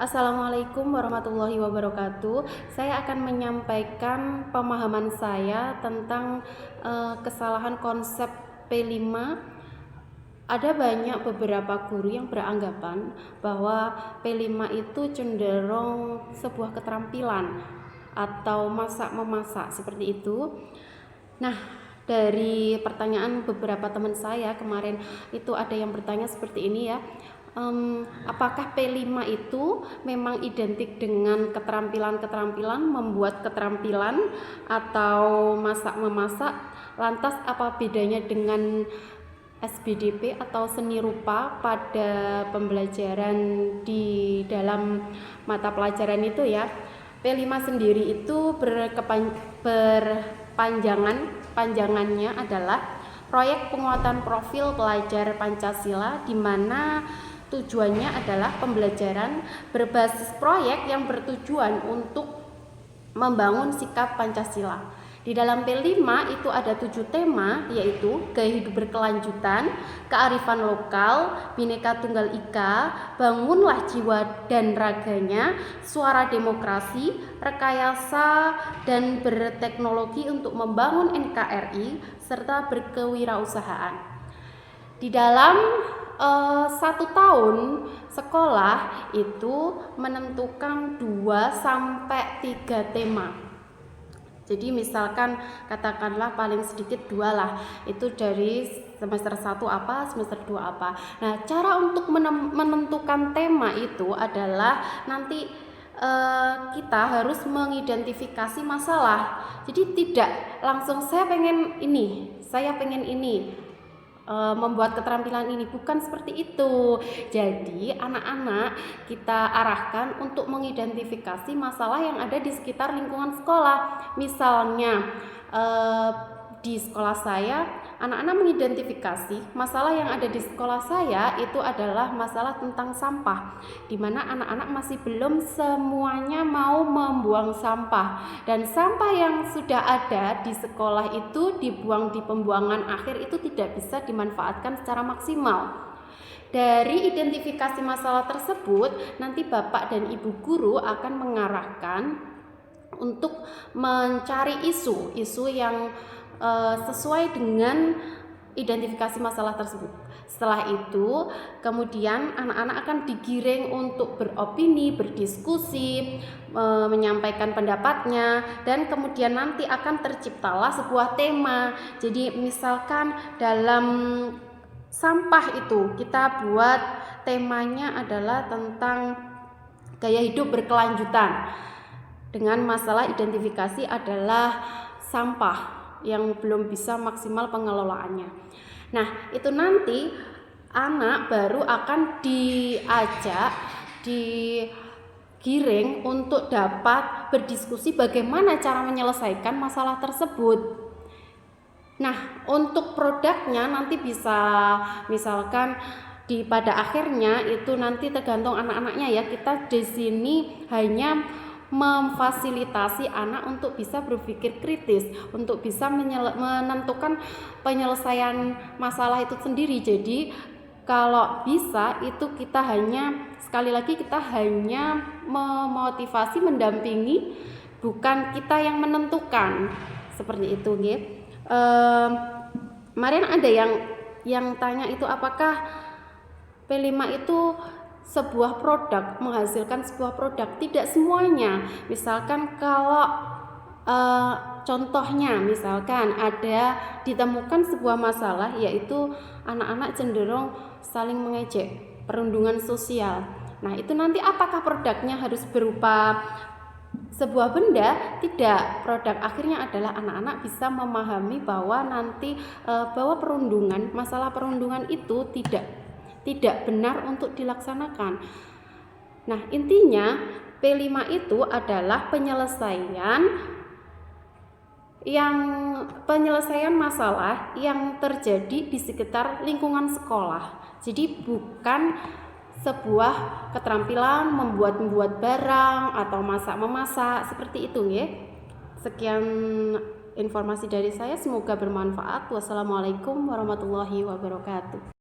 Assalamualaikum warahmatullahi wabarakatuh. Saya akan menyampaikan pemahaman saya tentang kesalahan konsep P5. Ada banyak beberapa guru yang beranggapan bahwa P5 itu cenderung sebuah keterampilan atau masak-memasak seperti itu. Nah, dari pertanyaan beberapa teman saya kemarin itu ada yang bertanya seperti ini ya. Apakah P5 itu memang identik dengan keterampilan-keterampilan, membuat keterampilan atau masak-memasak? Lantas apa bedanya dengan SBDP atau seni rupa pada pembelajaran di dalam mata pelajaran itu ya? P5 sendiri itu panjangannya adalah proyek penguatan profil pelajar Pancasila, di mana tujuannya adalah pembelajaran berbasis proyek yang bertujuan untuk membangun sikap Pancasila. Di dalam P5 itu ada 7 tema, yaitu gaya hidup berkelanjutan, kearifan lokal, Bhinneka Tunggal Ika, bangunlah jiwa dan raganya, suara demokrasi, rekayasa dan berteknologi untuk membangun NKRI, serta berkewirausahaan. Di dalam 1 tahun sekolah itu menentukan 2-3 tema. Jadi misalkan katakanlah paling sedikit 2 lah, itu dari semester 1 apa, semester 2 apa. Nah, cara untuk menentukan tema itu adalah nanti kita harus mengidentifikasi masalah. Jadi tidak langsung saya pengen ini, membuat keterampilan ini, bukan seperti itu. Jadi anak-anak kita arahkan untuk mengidentifikasi masalah yang ada di sekitar lingkungan sekolah. Misalnya di sekolah saya, anak-anak mengidentifikasi masalah yang ada di sekolah saya itu adalah masalah tentang sampah, di mana anak-anak masih belum semuanya mau membuang sampah, dan sampah yang sudah ada di sekolah itu dibuang di pembuangan akhir itu tidak bisa dimanfaatkan secara maksimal. Dari identifikasi masalah tersebut, nanti Bapak dan Ibu guru akan mengarahkan untuk mencari isu yang sesuai dengan identifikasi masalah tersebut. Setelah itu, kemudian anak-anak akan digiring untuk beropini, berdiskusi, menyampaikan pendapatnya, dan kemudian nanti akan terciptalah sebuah tema. Jadi misalkan dalam sampah itu kita buat temanya adalah tentang gaya hidup berkelanjutan, dengan masalah identifikasi adalah sampah yang belum bisa maksimal pengelolaannya. Nah, itu nanti anak baru akan digiring untuk dapat berdiskusi bagaimana cara menyelesaikan masalah tersebut. Nah, untuk produknya nanti bisa misalkan pada akhirnya itu nanti tergantung anak-anaknya ya. Kita di sini hanya memfasilitasi anak untuk bisa berpikir kritis, untuk bisa menentukan penyelesaian masalah itu sendiri. Jadi kalau bisa itu kita hanya memotivasi, mendampingi, bukan kita yang menentukan. Seperti itu nggih. Kemarin ada yang tanya itu apakah P5 itu sebuah produk, menghasilkan sebuah produk. Tidak semuanya. Misalkan kalau contohnya misalkan ada ditemukan sebuah masalah, yaitu anak-anak cenderung saling mengejek, perundungan sosial. Nah, itu nanti apakah produknya harus berupa sebuah benda? Tidak. Produk akhirnya adalah anak-anak bisa memahami bahwa nanti bahwa masalah perundungan itu tidak benar untuk dilaksanakan. Nah, intinya P5 itu adalah penyelesaian masalah yang terjadi di sekitar lingkungan sekolah. Jadi bukan sebuah keterampilan membuat barang atau masak-memasak seperti itu ya. Sekian informasi dari saya, semoga bermanfaat. Wassalamualaikum warahmatullahi wabarakatuh.